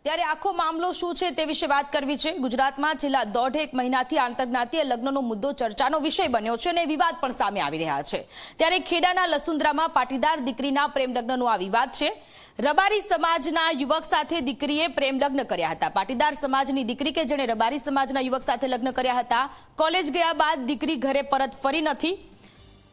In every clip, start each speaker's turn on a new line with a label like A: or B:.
A: ત્યારે આખો મામલો શું છે તે વિશે વાત કરવી છે। ગુજરાતમાં છેલ્લા 1.5 મહિનાથી આંતરજ્ઞાતીય લગ્નનો મુદ્દો ચર્ચાનો વિષય બન્યો છે અને વિવાદ પણ સામે આવી રહ્યા છે। ત્યારે ખેડાના લસુંદ્રામાં પાટીદાર દીકરીના પ્રેમ લગ્નનો આ વિવાદ છે। રબારી સમાજના યુવક સાથે દીકરીએ પ્રેમ લગ્ન કર્યા હતા। પાટીદાર સમાજની દીકરી કે જેણે રબારી સમાજના યુવક સાથે લગ્ન કર્યા હતા, કોલેજ ગયા બાદ દીકરી ઘરે પરત ફરી નથી।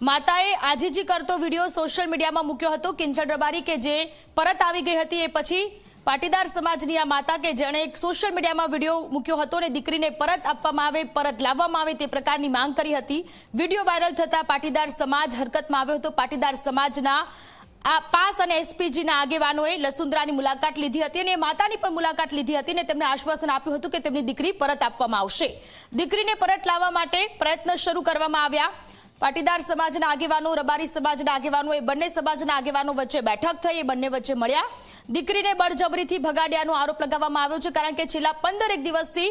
A: માતાએ આજીજી કરતો વિડીયો સોશિયલ મીડિયામાં મૂક્યો હતો। કિંજલ રબારી કે જે પરત આવી ગઈ હતી એ પછી પાટીદાર સમાજની આ માતા કે જેણે એક સોશિયલ મીડિયામાં વિડીયો મૂક્યો હતો અને દીકરીને પરત આપવામાં આવે, પરત લાવવામાં આવે તે પ્રકારની માંગ કરી હતી। વિડીયો વાયરલ થતા પાટીદાર સમાજ હરકતમાં આવ્યો હતો। પાટીદાર સમાજના આ પાસ અને એસપીજીના આગેવાનોએ લસુંદ્રાની મુલાકાત લીધી હતી અને માતાની પણ મુલાકાત લીધી હતી અને તેમને આશ્વાસન આપ્યું હતું કે તેમની દીકરી પરત આપવામાં આવશે। દીકરીને પરત લાવવા માટે પ્રયત્ન શરૂ કરવામાં આવ્યા। પાટીદાર સમાજના આગેવાનો, રબારી સમાજના આગેવાનો, એ બંને સમાજના આગેવાનો વચ્ચે બેઠક થઈ, એ બંને વચ્ચે મળ્યા। દીકરીને બળજબરીથી ભગાડ્યાનો આરોપ લગાવવામાં આવ્યો છે, કારણ કે છેલ્લા 15 દિવસથી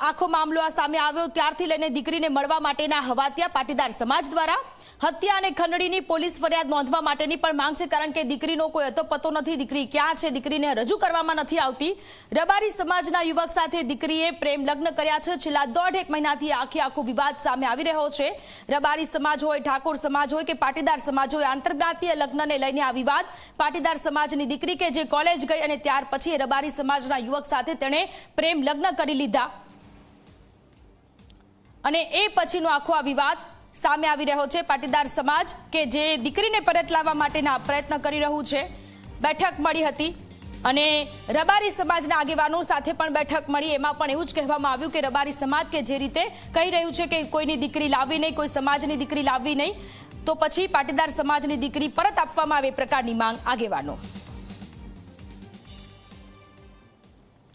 A: આખો મામલો આ સામે આવ્યો ત્યારથી લઈને દીકરીને મળવા માટેના હવાતિયા પાટીદાર સમાજ દ્વારા હત્યા અને ખંડણીની પોલીસ ફરિયાદ નોંધવા માટેની પણ માંગ છે, કારણ કે દીકરીનો કોઈ અતોપતો નથી, દીકરી ક્યાં છે, દીકરીને રજૂ કરવામાં નથી આવતી। રબારી સમાજના યુવક સાથે દીકરીએ પ્રેમ લગ્ન કર્યા છે। છેલ્લા 1.5 મહિનાથી આખો વિવાદ સામે આવી રહ્યો છે। રબારી સમાજ હોય, ઠાકોર સમાજ હોય કે પાટીદાર સમાજ હોય, આંતરજ્ઞાતીય લગ્નને લઈને આ વિવાદ। પાટીદાર સમાજની દીકરી કે જે કોલેજ ગઈ અને ત્યાર પછી રબારી સમાજના યુવક સાથે તેણે પ્રેમ લગ્ન કરી લીધા અને એ પછીનો આખો આ વિવાદ સામે આવી રહ્યો છે। પાટીદાર સમાજ કે જે દીકરીને પરત લાવવા માટેના પ્રયત્ન કરી રહ્યું છે। બેઠક મળી હતી અને રબારી સમાજના આગેવાનો સાથે પણ બેઠક મળી। એમાં પણ એવું જ કહેવામાં આવ્યું કે રબારી સમાજ કે જે રીતે કહી રહ્યું છે કે કોઈની દીકરી લાવવી નહીં, કોઈ સમાજની દીકરી લાવવી નહીં, તો પછી પાટીદાર સમાજની દીકરી પરત આપવામાં આવે પ્રકારની માંગ આગેવાનો।